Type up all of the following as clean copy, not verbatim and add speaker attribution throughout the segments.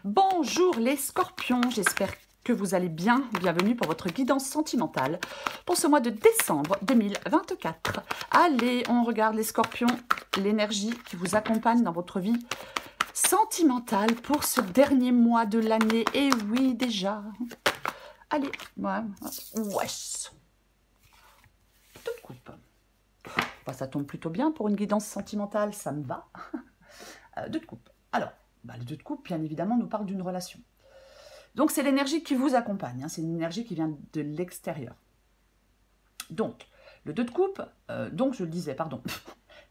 Speaker 1: Bonjour les scorpions, j'espère que vous allez bien. Bienvenue pour votre guidance sentimentale pour ce mois de décembre 2024. Allez, on regarde les scorpions, l'énergie qui vous accompagne dans votre vie sentimentale pour ce dernier mois de l'année. Et oui, déjà. Allez, wesh. Toute coupe. Bah, ça tombe plutôt bien pour une guidance sentimentale, ça me va. Deux de coupe. Alors, le 2 de coupe, bien évidemment, nous parle d'une relation. Donc, c'est l'énergie qui vous accompagne. C'est une énergie qui vient de l'extérieur. Donc, le 2 de coupe, donc je le disais, pardon,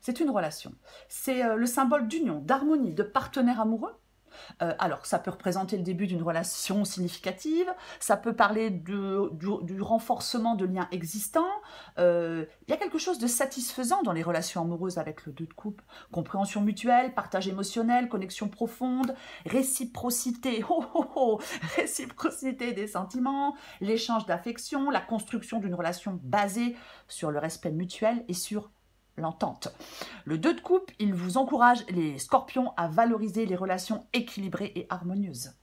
Speaker 1: c'est une relation. C'est le symbole d'union, d'harmonie, de partenaire amoureux. Alors, ça peut représenter le début d'une relation significative, ça peut parler du renforcement de liens existants. Il y a quelque chose de satisfaisant dans les relations amoureuses avec le 2 de coupe. Compréhension mutuelle, partage émotionnel, connexion profonde, réciprocité, réciprocité des sentiments, l'échange d'affection, la construction d'une relation basée sur le respect mutuel et sur l'entente. Le 2 de coupe, il vous encourage, les scorpions, à valoriser les relations équilibrées et harmonieuses.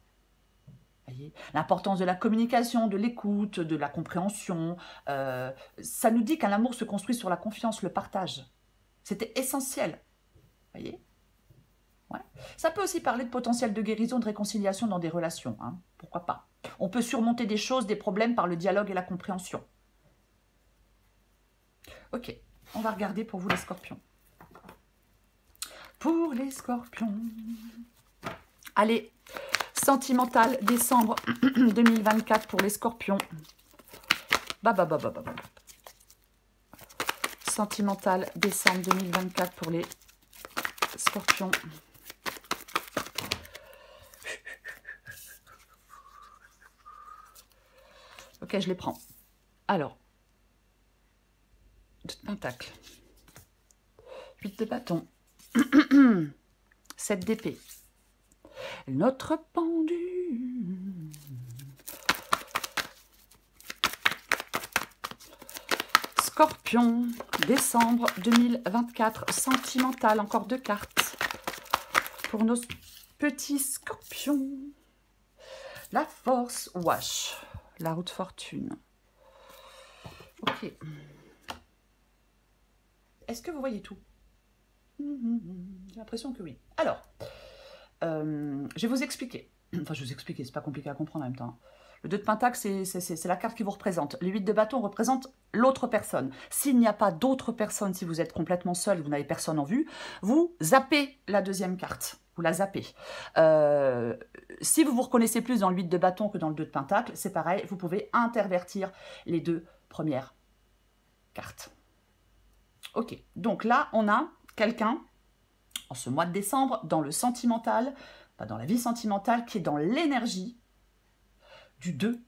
Speaker 1: L'importance de la communication, de l'écoute, de la compréhension. Ça nous dit qu'un amour se construit sur la confiance, le partage. C'était essentiel. Voyez, ouais. Ça peut aussi parler de potentiel de guérison, de réconciliation dans des relations. Hein. Pourquoi pas? On peut surmonter des choses, des problèmes par le dialogue et la compréhension. Ok. On va regarder pour vous les scorpions. Pour les scorpions. Allez, sentimental, décembre 2024 pour les scorpions. Sentimental, décembre 2024 pour les scorpions. Ok, je les prends. Alors. 2 de pentacle, 8 de bâton, 7 d'épée, notre pendu, scorpion, décembre 2024, sentimental, encore 2 cartes pour nos petits scorpions, la force, wash, la roue de fortune, ok. Est-ce que vous voyez tout? J'ai l'impression que oui. Alors, je vais vous expliquer. Enfin, je vais vous expliquer, c'est pas compliqué à comprendre en même temps. Le 2 de pentacle, c'est la carte qui vous représente. Le 8 de bâton représente l'autre personne. S'il n'y a pas d'autre personne, si vous êtes complètement seul, vous n'avez personne en vue, vous zappez la deuxième carte. Vous la zappez. Si vous vous reconnaissez plus dans le 8 de bâton que dans le 2 de pentacle, c'est pareil, vous pouvez intervertir les 2 premières cartes. Ok, donc là, on a quelqu'un, en ce mois de décembre, dans le sentimental, pas dans la vie sentimentale, qui est dans l'énergie du 2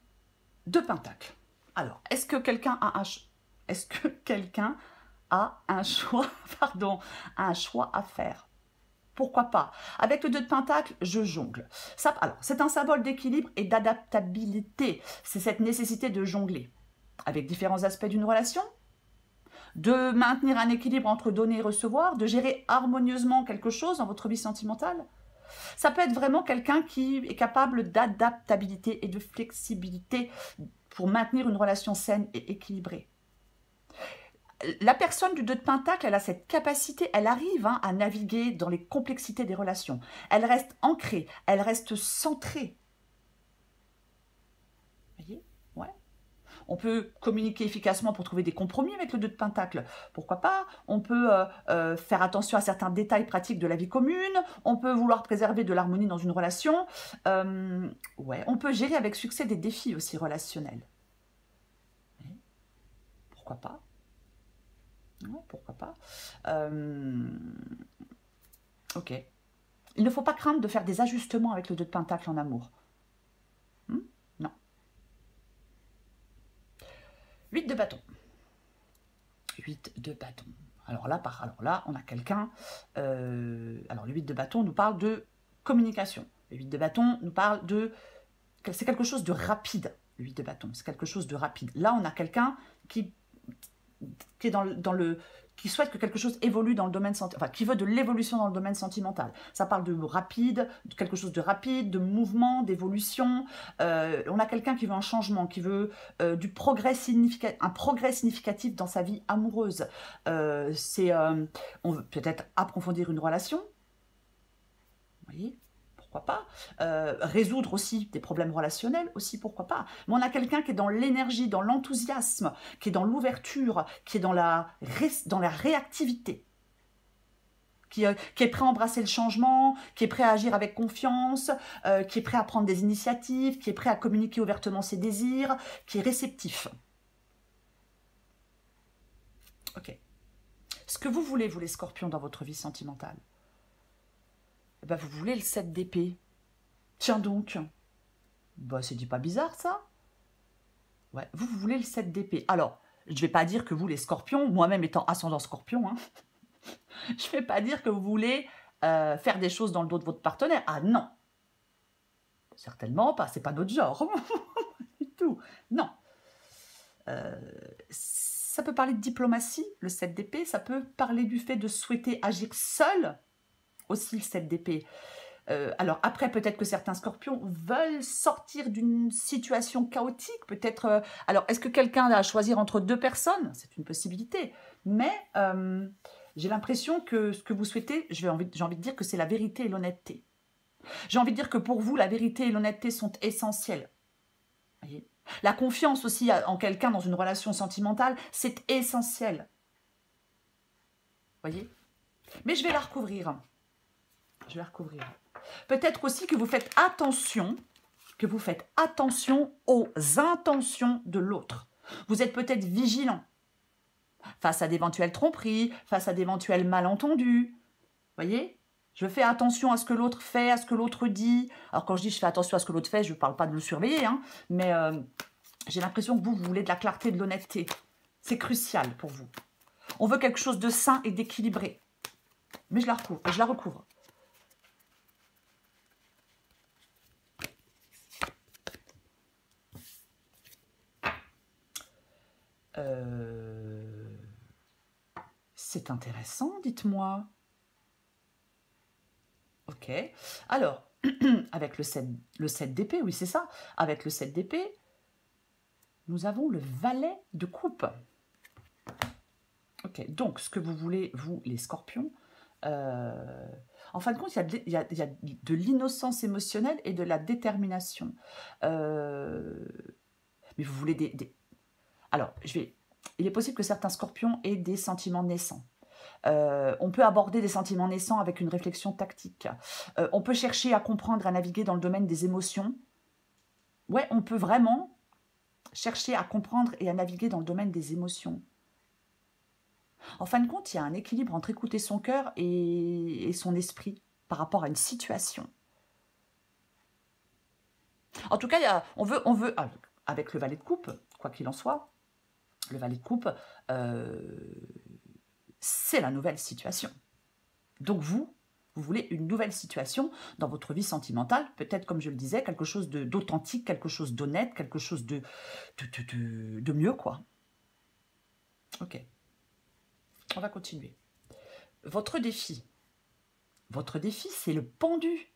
Speaker 1: de pentacle. Alors, est-ce que quelqu'un a un choix, pardon, un choix à faire? Pourquoi pas? Avec le 2 de pentacle, je jongle. Alors, c'est un symbole d'équilibre et d'adaptabilité. C'est cette nécessité de jongler avec différents aspects d'une relation, de maintenir un équilibre entre donner et recevoir, de gérer harmonieusement quelque chose dans votre vie sentimentale. Ça peut être vraiment quelqu'un qui est capable d'adaptabilité et de flexibilité pour maintenir une relation saine et équilibrée. La personne du 2 de pentacle, elle a cette capacité, elle arrive à naviguer dans les complexités des relations. Elle reste ancrée, elle reste centrée. Vous voyez? Ouais. On peut communiquer efficacement pour trouver des compromis avec le 2 de pentacle. Pourquoi pas? On peut faire attention à certains détails pratiques de la vie commune. On peut vouloir préserver de l'harmonie dans une relation. Ouais. On peut gérer avec succès des défis aussi relationnels. Pourquoi pas? Ouais, pourquoi pas? Ok. Il ne faut pas craindre de faire des ajustements avec le 2 de pentacle en amour. Non. 8 de bâton. 8 de bâton. Alors là, on a quelqu'un... alors, le 8 de bâton nous parle de communication. Le 8 de bâton nous parle de... C'est quelque chose de rapide, le 8 de bâton. C'est quelque chose de rapide. Là, on a quelqu'un qui est qui souhaite que quelque chose évolue dans le domaine enfin, qui veut de l'évolution dans le domaine sentimental. Ça parle de rapide, de quelque chose de rapide, de mouvement, d'évolution. On a quelqu'un qui veut un changement, qui veut un progrès significatif dans sa vie amoureuse. On veut peut-être approfondir une relation. Vous voyez ? Pourquoi pas, résoudre aussi des problèmes relationnels aussi, pourquoi pas. Mais on a quelqu'un qui est dans l'énergie, dans l'enthousiasme, qui est dans l'ouverture, qui est dans la réactivité, qui est prêt à embrasser le changement, qui est prêt à agir avec confiance, qui est prêt à prendre des initiatives, qui est prêt à communiquer ouvertement ses désirs, qui est réceptif. Ok. Ce que vous voulez, vous les scorpions, dans votre vie sentimentale, ben, vous voulez le 7 d'épée. Tiens donc. Bah, c'est pas bizarre, ça? Ouais, vous voulez le 7 d'épée. Alors, je ne vais pas dire que vous, les scorpions, moi-même étant ascendant scorpion, hein, je ne vais pas dire que vous voulez faire des choses dans le dos de votre partenaire. Ah non. Certainement pas, c'est pas notre genre. Du tout. Non. Ça peut parler de diplomatie, le 7 d'épée. Ça peut parler du fait de souhaiter agir seul, aussi le 7 d'épée. Alors après, peut-être que certains scorpions veulent sortir d'une situation chaotique, peut-être... alors, est-ce que quelqu'un a à choisir entre deux personnes? C'est une possibilité. Mais j'ai l'impression que ce que vous souhaitez, j'ai envie de dire que c'est la vérité et l'honnêteté. J'ai envie de dire que pour vous, la vérité et l'honnêteté sont essentielles. Voyez, la confiance aussi en quelqu'un dans une relation sentimentale, c'est essentiel. Voyez? Mais je vais la recouvrir. Je vais la recouvrir. Peut-être aussi que vous faites attention aux intentions de l'autre. Vous êtes peut-être vigilant face à d'éventuelles tromperies, face à d'éventuels malentendus. Voyez? Je fais attention à ce que l'autre fait, à ce que l'autre dit. Alors quand je dis je fais attention à ce que l'autre fait, je ne parle pas de le surveiller, hein, mais j'ai l'impression que vous voulez de la clarté, de l'honnêteté. C'est crucial pour vous. On veut quelque chose de sain et d'équilibré. Mais je la recouvre. C'est intéressant, dites-moi. Ok. Alors, avec le 7 d'épée, oui, c'est ça. Avec le 7 d'épée, nous avons le valet de coupe. Ok, donc, ce que vous voulez, vous, les scorpions, en fin de compte, il y a de l'innocence émotionnelle et de la détermination. Mais vous voulez Alors, il est possible que certains scorpions aient des sentiments naissants. On peut aborder des sentiments naissants avec une réflexion tactique. On peut chercher à comprendre, à naviguer dans le domaine des émotions. Ouais, on peut vraiment chercher à comprendre et à naviguer dans le domaine des émotions. En fin de compte, il y a un équilibre entre écouter son cœur et son esprit par rapport à une situation. En tout cas, on veut avec le valet de coupe, quoi qu'il en soit, le valet de coupe, c'est la nouvelle situation. Donc vous voulez une nouvelle situation dans votre vie sentimentale, peut-être, comme je le disais, quelque chose d'authentique, quelque chose d'honnête, quelque chose de mieux, quoi. Ok. On va continuer. Votre défi, c'est le pendu.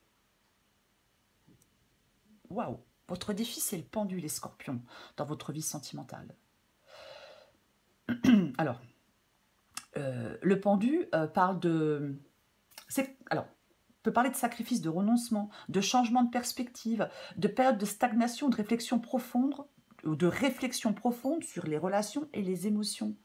Speaker 1: Waouh! Votre défi, c'est le pendu, les scorpions, dans votre vie sentimentale. Alors, le pendu parle de... peut parler de sacrifice, de renoncement, de changement de perspective, de période de stagnation, de réflexion profonde sur les relations et les émotions.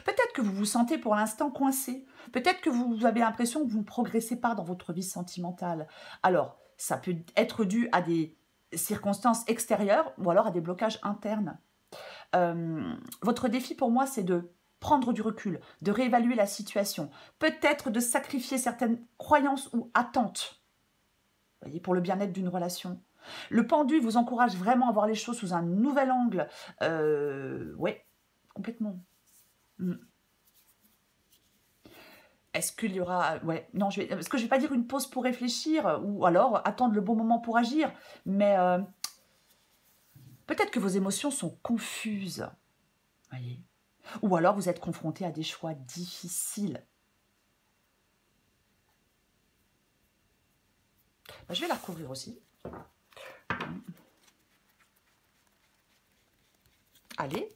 Speaker 1: Peut-être que vous vous sentez pour l'instant coincé. Peut-être que vous avez l'impression que vous ne progressez pas dans votre vie sentimentale. Alors, ça peut être dû à des circonstances extérieures ou alors à des blocages internes. Votre défi pour moi, c'est de prendre du recul, de réévaluer la situation, peut-être de sacrifier certaines croyances ou attentes, voyez, pour le bien-être d'une relation. Le pendu vous encourage vraiment à voir les choses sous un nouvel angle. Oui, complètement. Est-ce qu'il y aura... Ouais, non, parce que je ne vais pas dire une pause pour réfléchir ou alors attendre le bon moment pour agir, mais peut-être que vos émotions sont confuses. Voyez. Ou alors vous êtes confronté à des choix difficiles. Je vais la recouvrir aussi. Allez.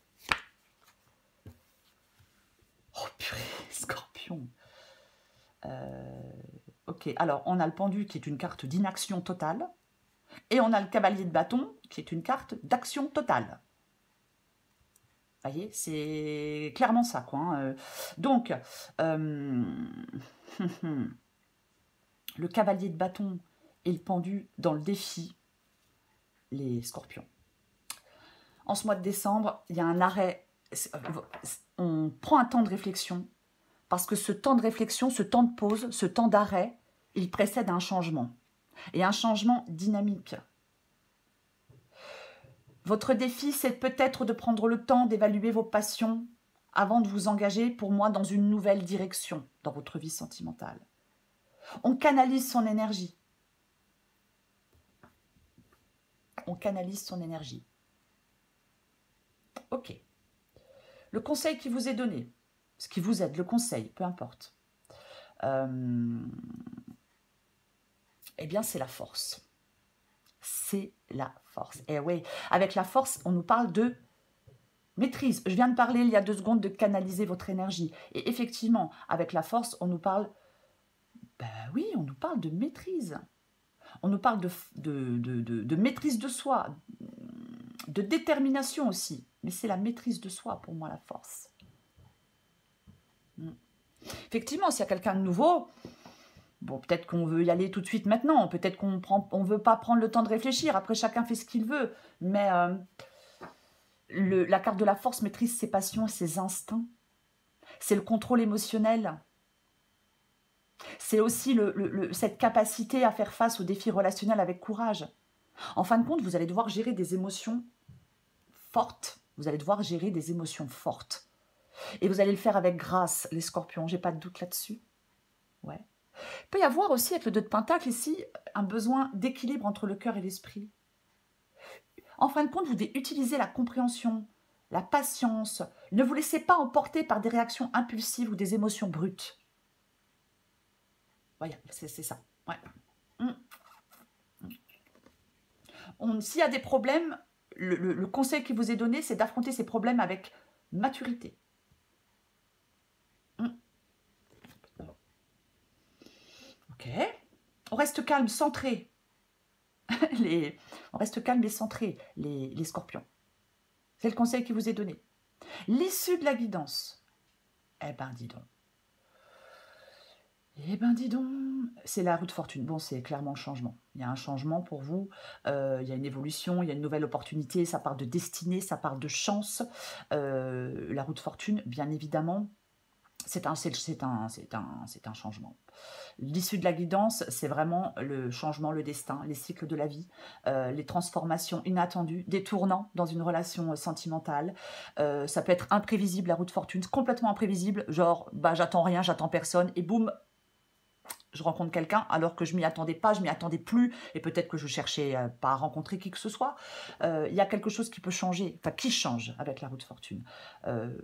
Speaker 1: Oh purée, Scorpion. Ok, alors on a le pendu qui est une carte d'inaction totale. Et on a le cavalier de bâton qui est une carte d'action totale. Vous voyez, c'est clairement ça, quoi. Hein. Donc, le cavalier de bâton et le pendu dans le défi, les scorpions. En ce mois de décembre, il y a un arrêt. On prend un temps de réflexion parce que ce temps de réflexion, ce temps de pause, ce temps d'arrêt, il précède un changement. Et un changement dynamique. Votre défi, c'est peut-être de prendre le temps d'évaluer vos passions avant de vous engager, pour moi, dans une nouvelle direction dans votre vie sentimentale. On canalise son énergie. On canalise son énergie. Ok. Le conseil qui vous est donné, ce qui vous aide, le conseil, peu importe, eh bien, c'est la force. C'est la force. Et oui, avec la force, on nous parle de maîtrise. Je viens de parler il y a 2 secondes de canaliser votre énergie. Et effectivement, avec la force, on nous parle... Ben oui, on nous parle de maîtrise. On nous parle de maîtrise de soi, de détermination aussi. Mais c'est la maîtrise de soi, pour moi, la force. Effectivement, s'il y a quelqu'un de nouveau... Bon, peut-être qu'on veut y aller tout de suite maintenant. Peut-être qu'on ne veut pas prendre le temps de réfléchir. Après, chacun fait ce qu'il veut. Mais la carte de la force maîtrise ses passions, ses instincts. C'est le contrôle émotionnel. C'est aussi cette capacité à faire face aux défis relationnels avec courage. En fin de compte, vous allez devoir gérer des émotions fortes. Vous allez devoir gérer des émotions fortes. Et vous allez le faire avec grâce, les scorpions. J'ai pas de doute là-dessus. Ouais. Il peut y avoir aussi, avec le 2 de Pentacle ici, un besoin d'équilibre entre le cœur et l'esprit. En fin de compte, vous devez utiliser la compréhension, la patience. Ne vous laissez pas emporter par des réactions impulsives ou des émotions brutes. Voyez, c'est ça. Ouais. S'il y a des problèmes, le conseil qui vous est donné, c'est d'affronter ces problèmes avec maturité. Ok. On reste calme, centré. On reste calme et centré, les scorpions. C'est le conseil qui vous est donné. L'issue de la guidance. Eh ben, dis donc. Eh ben, dis donc. C'est la roue de fortune. Bon, c'est clairement le changement. Il y a un changement pour vous. Il y a une évolution, il y a une nouvelle opportunité. Ça part de destinée, ça part de chance. La roue de fortune, bien évidemment, c'est un changement. L'issue de la guidance, c'est vraiment le changement, le destin, les cycles de la vie, les transformations inattendues, des tournants dans une relation sentimentale. Ça peut être imprévisible, la roue de fortune, complètement imprévisible, genre bah, j'attends rien, j'attends personne, et boum, je rencontre quelqu'un alors que je m'y attendais pas, je m'y attendais plus, et peut-être que je cherchais pas à rencontrer qui que ce soit. Il y a quelque chose qui peut changer, enfin qui change avec la roue de fortune.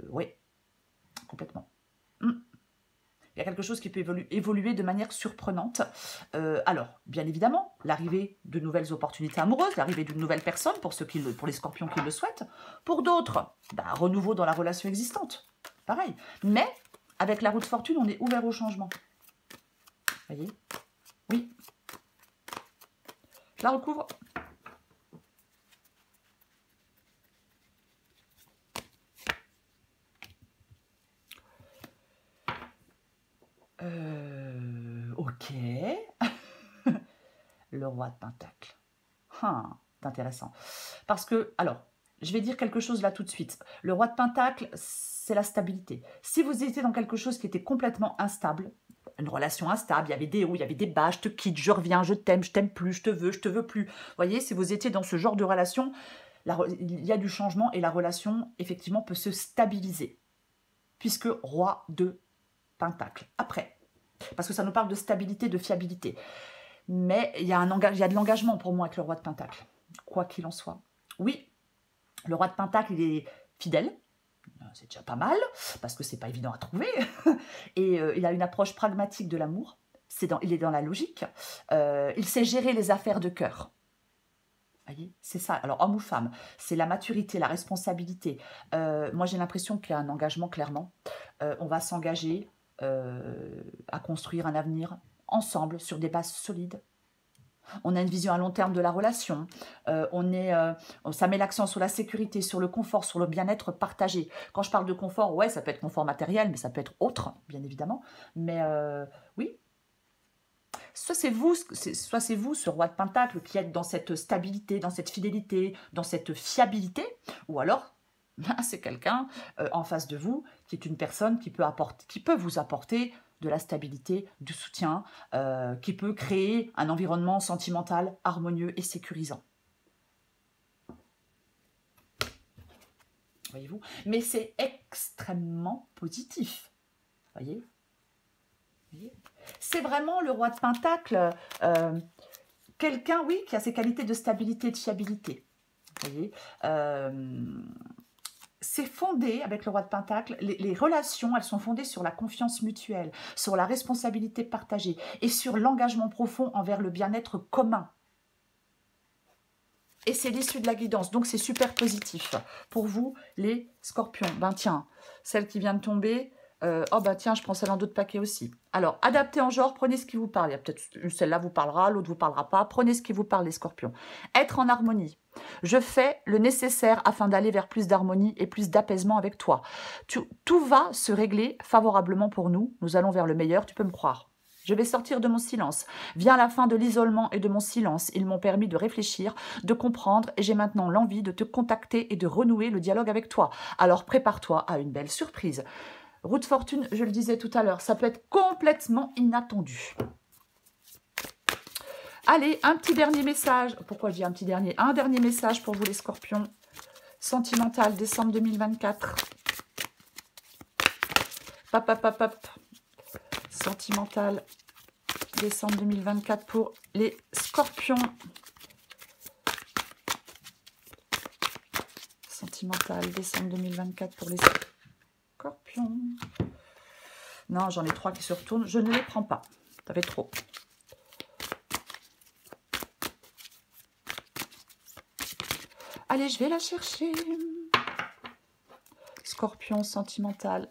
Speaker 1: Oui, complètement. Il y a quelque chose qui peut évoluer de manière surprenante. Alors, bien évidemment, l'arrivée de nouvelles opportunités amoureuses, l'arrivée d'une nouvelle personne pour les scorpions qui le souhaitent. Pour d'autres, bah, renouveau dans la relation existante. Pareil. Mais, avec la roue de fortune, on est ouvert au changement. Vous voyez? Oui. Je la recouvre. Ok. Le roi de Pentacle. C'est intéressant. Parce que, alors, je vais dire quelque chose là tout de suite. Le roi de Pentacle, c'est la stabilité. Si vous étiez dans quelque chose qui était complètement instable, une relation instable, il y avait des hauts, il y avait des bas, je te quitte, je reviens, je t'aime plus, je te veux plus. Vous voyez, si vous étiez dans ce genre de relation, il y a du changement et la relation, effectivement, peut se stabiliser. Puisque roi de Pentacle. Après, parce que ça nous parle de stabilité, de fiabilité. Mais il y a de l'engagement pour moi avec le roi de Pentacle, quoi qu'il en soit. Oui, le roi de Pentacle, il est fidèle, c'est déjà pas mal, parce que c'est pas évident à trouver. Et il a une approche pragmatique de l'amour. Il est dans la logique. Il sait gérer les affaires de cœur. Voyez, c'est ça. Alors, homme ou femme, c'est la maturité, la responsabilité. Moi, j'ai l'impression qu'il y a un engagement, clairement. On va s'engager à construire un avenir ensemble, sur des bases solides. On a une vision à long terme de la relation. Ça met l'accent sur la sécurité, sur le confort, sur le bien-être partagé. Quand je parle de confort, ouais, ça peut être confort matériel, mais ça peut être autre, bien évidemment. Mais oui, soit c'est vous, ce roi de Pentacle, qui êtes dans cette stabilité, dans cette fidélité, dans cette fiabilité, ou alors c'est quelqu'un en face de vous qui est une personne qui peut vous apporter de la stabilité, du soutien, qui peut créer un environnement sentimental harmonieux et sécurisant. Voyez-vous? Mais c'est extrêmement positif. Voyez? C'est vraiment le roi de Pentacle, quelqu'un, oui, qui a ses qualités de stabilité et de fiabilité. Vous voyez, c'est fondé, avec le roi de Pentacle, les relations, elles sont fondées sur la confiance mutuelle, sur la responsabilité partagée et sur l'engagement profond envers le bien-être commun. Et c'est l'issue de la guidance, donc c'est super positif. Pour vous, les scorpions, ben tiens, celle qui vient de tomber... oh bah tiens, je prends celle en d'autres paquets aussi. Alors, adapté en genre, prenez ce qui vous parle. Il y a peut-être celle-là vous parlera, l'autre vous parlera pas. Prenez ce qui vous parle, les scorpions. Être en harmonie. Je fais le nécessaire afin d'aller vers plus d'harmonie et plus d'apaisement avec toi. Tout va se régler favorablement pour nous. Nous allons vers le meilleur, tu peux me croire. Je vais sortir de mon silence. Vient la fin de l'isolement et de mon silence. Ils m'ont permis de réfléchir, de comprendre et j'ai maintenant l'envie de te contacter et de renouer le dialogue avec toi. Alors prépare-toi à une belle surprise. Roue de fortune, je le disais tout à l'heure, ça peut être complètement inattendu. Allez, un petit dernier message. Pourquoi je dis un petit dernier? Un dernier message pour vous les scorpions. Sentimental, décembre 2024. Pop, pop, pop, pop. Sentimental, décembre 2024 pour les scorpions. Sentimental, décembre 2024 pour les scorpions. Non, j'en ai 3 qui se retournent. Je ne les prends pas. Ça fait trop. Allez, je vais la chercher. Scorpion sentimental.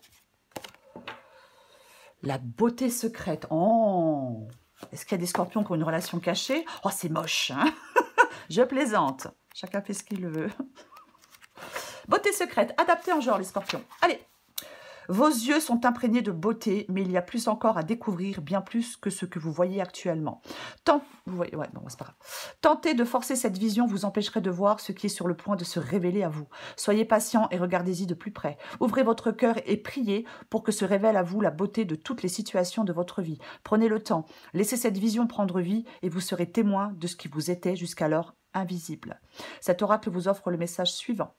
Speaker 1: La beauté secrète. Oh! Est-ce qu'il y a des scorpions qui ont une relation cachée? Oh, c'est moche, hein. Je plaisante. Chacun fait ce qu'il veut. Beauté secrète, adaptée en genre, les scorpions. Allez. Vos yeux sont imprégnés de beauté, mais il y a plus encore à découvrir, bien plus que ce que vous voyez actuellement. Tenter de forcer cette vision vous empêcherait de voir ce qui est sur le point de se révéler à vous. Soyez patient et regardez-y de plus près. Ouvrez votre cœur et priez pour que se révèle à vous la beauté de toutes les situations de votre vie. Prenez le temps, laissez cette vision prendre vie et vous serez témoin de ce qui vous était jusqu'alors invisible. Cet oracle vous offre le message suivant.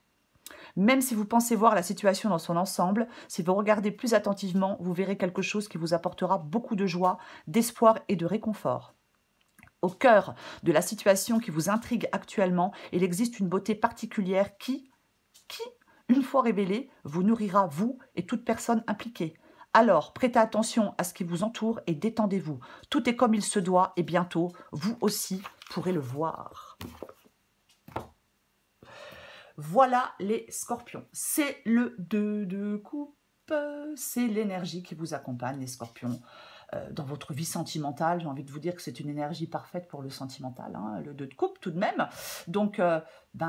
Speaker 1: Même si vous pensez voir la situation dans son ensemble, si vous regardez plus attentivement, vous verrez quelque chose qui vous apportera beaucoup de joie, d'espoir et de réconfort. Au cœur de la situation qui vous intrigue actuellement, il existe une beauté particulière qui, une fois révélée, vous nourrira, vous et toute personne impliquée. Alors, prêtez attention à ce qui vous entoure et détendez-vous. Tout est comme il se doit et bientôt, vous aussi pourrez le voir. Voilà les scorpions. C'est le 2 de coupe. C'est l'énergie qui vous accompagne, les scorpions. Dans votre vie sentimentale, j'ai envie de vous dire que c'est une énergie parfaite pour le sentimental. Hein, le 2 de coupe tout de même. Donc,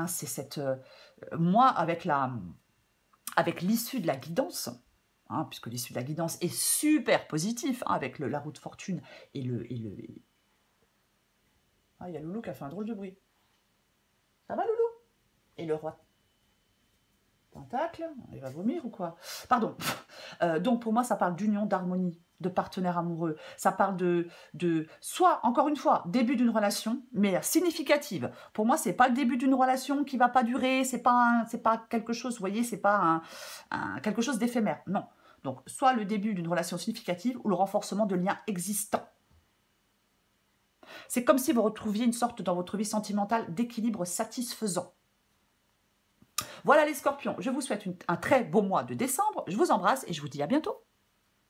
Speaker 1: c'est cette... moi, avec l'issue de la guidance, hein, puisque l'issue de la guidance est super positive, hein, avec la roue de fortune et le... Ah, il y a Loulou qui a fait un drôle de bruit. Ça va, Loulou? Et le roi Pentacle, il va vomir ou quoi? Pardon. Donc pour moi, ça parle d'union, d'harmonie, de partenaires amoureux. Ça parle de soit, encore une fois, début d'une relation, mais significative. Pour moi, c'est pas le début d'une relation qui va pas durer, c'est pas quelque chose, vous voyez, c'est pas quelque chose d'éphémère. Non. Donc, soit le début d'une relation significative ou le renforcement de liens existants. C'est comme si vous retrouviez une sorte, dans votre vie sentimentale, d'équilibre satisfaisant. Voilà les scorpions, je vous souhaite un très beau mois de décembre. Je vous embrasse et je vous dis à bientôt.